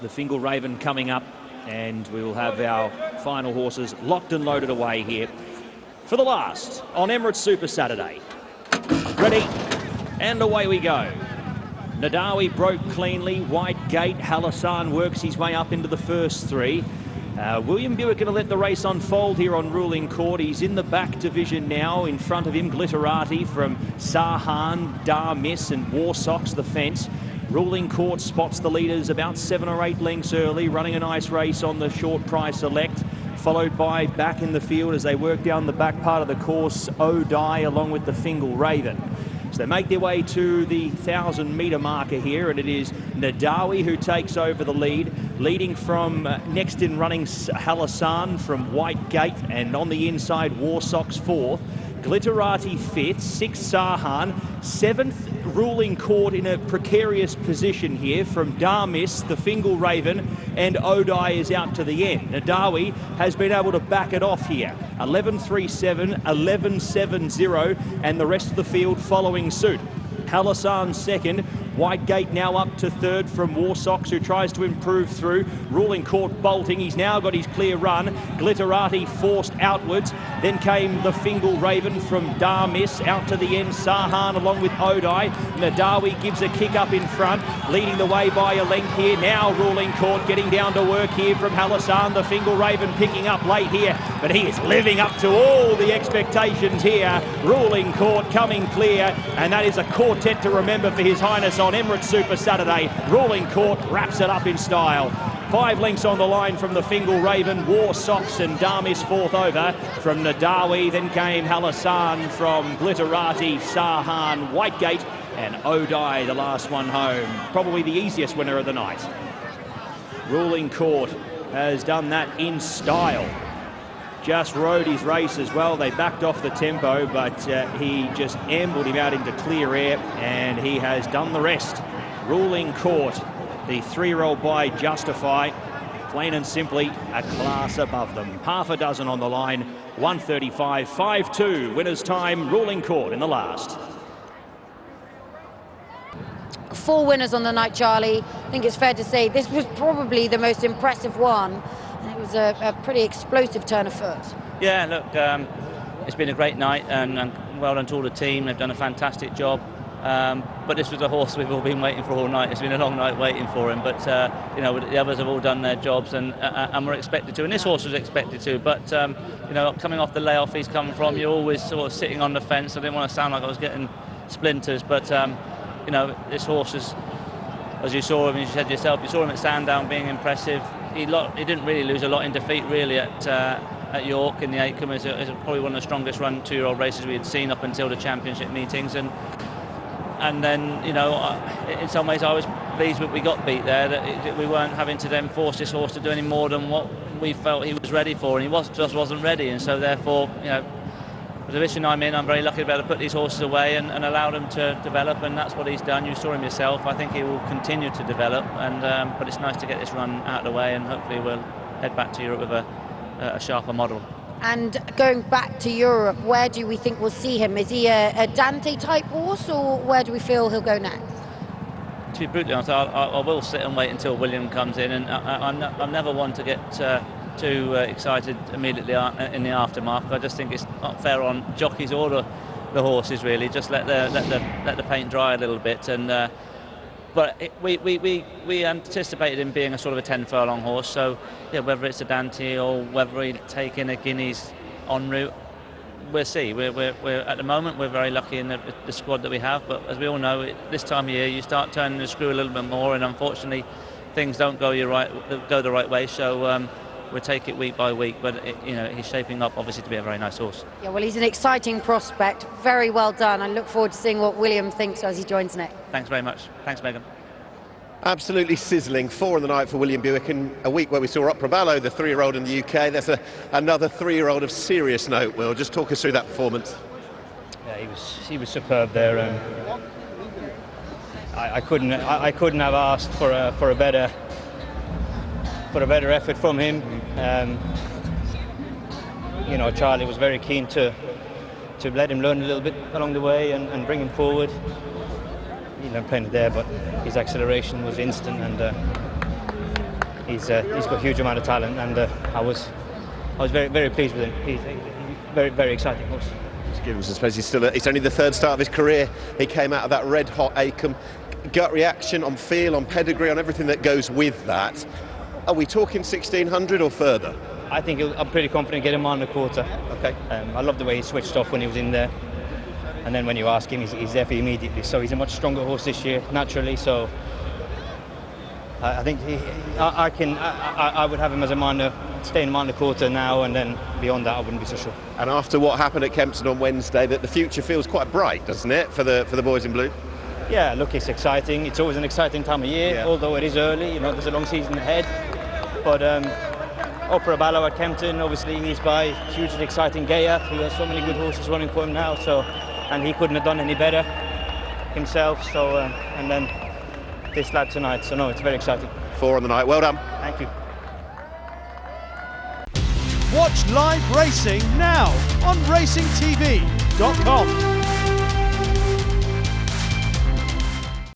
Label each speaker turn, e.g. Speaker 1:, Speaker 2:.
Speaker 1: the Fingal Raven coming up, and we will have our final horses locked and loaded away here for the last on Emirates Super Saturday. Ready, and away we go. Nadawi broke cleanly, wide gate. Halassan works his way up into the first three. William Buick going to let the race unfold here on Ruling Court. He's in the back division now. In front of him, Glitterati from Sahan, Darmiss and Warsocks the fence. Ruling Court spots the leaders about 7 or 8 lengths early, running a nice race on the short price Elect, followed by back in the field as they work down the back part of the course, O'Dye along with the Fingal Raven. So they make their way to the 1,000-metre marker here, and it is Nadawi who takes over the lead, leading from next in running Halassan from White Gate, and on the inside Warsocks 4th. Glitterati 5th, 6th Sahan, 7th Ruling Court in a precarious position here from Darmiss, the Fingal Raven, and O'Dye is out to the end. Nadawi has been able to back it off here. 11.37, 11.70, and the rest of the field following suit. Halassan second, White Gate now up to third from Warsocks, who tries to improve through. Ruling Court bolting, he's now got his clear run. Glitterati forced outwards, then came the Fingal Raven from Darmiss, out to the end, Sahan along with O'Dye. Nadawi gives a kick up in front, leading the way by a length here. Now Ruling Court getting down to work here from Halassan, the Fingal Raven picking up late here, but he is living up to all the expectations here. Ruling Court coming clear, and that is a quartet to remember for His Highness on Emirates Super Saturday. Ruling Court wraps it up in style. 5 lengths on the line from the Fingal Raven, Warsocks and Darmiss 4th over from Nadawi. Then came Halassan from Glitterati, Sahan, Whitegate, and O'Dye, the last one home. Probably the easiest winner of the night. Ruling Court has done that in style. Just rode his race as well. They backed off the tempo, but he just ambled him out into clear air, and he has done the rest. Ruling Court, the 3-year-old by Justify, plain and simply a class above them. Half a dozen on the line, 135, 5-2. Winner's time, Ruling Court in the last.
Speaker 2: 4 winners on the night, Charlie. I think it's fair to say this was probably the most impressive one. It was a pretty explosive turn of foot.
Speaker 3: Yeah, look, it's been a great night, and well done to all the team. They've done a fantastic job. But this was a horse we've all been waiting for all night. It's been a long night waiting for him, but you know, the others have all done their jobs, and were expected to. And this horse was expected to. But you know, coming off the layoff he's come from, you're always sort of sitting on the fence. I didn't want to sound like I was getting splinters, but you know, this horse is, as you saw him, as you said yourself, you saw him at Sandown being impressive. He didn't really lose a lot in defeat really at York in the Acomb. It's probably one of the strongest run 2-year-old races we had seen up until the championship meetings, and then, you know, in some ways I was pleased that we got beat there, that we weren't having to then force this horse to do any more than what we felt he was ready for, and he just wasn't ready. And so therefore, you know, the position I'm in, I'm very lucky to be able to put these horses away and allow them to develop, and that's what he's done. You saw him yourself. I think he will continue to develop, and but it's nice to get this run out of the way, and hopefully we'll head back to Europe with a sharper model.
Speaker 2: And going back to Europe, where do we think we'll see him? Is he a Dante type horse, or where do we feel he'll go next?
Speaker 3: To be brutally honest, I will sit and wait until William comes in, and I'm never one to get too excited immediately in the aftermath. I just think it's not fair on jockeys or the horses really. Just let the paint dry a little bit, and but we anticipated him being a sort of a 10 furlong horse. So yeah, whether it's a Dante or whether he'd take in a Guineas en route, we'll see. We're at the moment we're very lucky in the squad that we have. But as we all know, this time of year you start turning the screw a little bit more, and unfortunately things don't go the right way. So we'll take it week by week, but you know, he's shaping up obviously to be a very nice horse. Yeah,
Speaker 2: well, he's an exciting prospect. Very well done. I look forward to seeing what William thinks as he joins next.
Speaker 3: Thanks very much. Thanks, Megan.
Speaker 4: Absolutely sizzling. 4 on the night for William Buick in a week where we saw Ballo, the 3-year-old in the UK. There's another 3-year-old of serious note. Will, just talk us through that performance.
Speaker 5: Yeah, he was superb there, and I couldn't have asked for a better effort from him. You know, Charlie was very keen to let him learn a little bit along the way and bring him forward. He learned plenty there, but his acceleration was instant, and he's got a huge amount of talent, and I was very pleased with him. He's a very exciting horse.
Speaker 4: Just give him some space. It's only the third start of his career. He came out of that red hot Acomb. Gut reaction on feel, on pedigree, on everything that goes with that. Are we talking 1600 or further?
Speaker 5: I think I'm pretty confident get him on the quarter.
Speaker 4: Okay.
Speaker 5: I love the way he switched off when he was in there, and then when you ask him, he's there for you immediately. So he's a much stronger horse this year, naturally. So I think I would have him as a minor, staying on the quarter now, and then beyond that, I wouldn't be so sure.
Speaker 4: And after what happened at Kempston on Wednesday, that the future feels quite bright, doesn't it, for the boys in blue?
Speaker 5: Yeah, look, it's exciting. It's always an exciting time of year, although it is early. You know, there's a long season ahead. But Ballo at Kempton, obviously, he's by hugely exciting Gaya. He has so many good horses running for him now. So, and he couldn't have done any better himself. So, and then this lad tonight. So, no, it's very exciting.
Speaker 4: 4 on the night. Well done.
Speaker 5: Thank you.
Speaker 6: Watch live racing now on racingtv.com.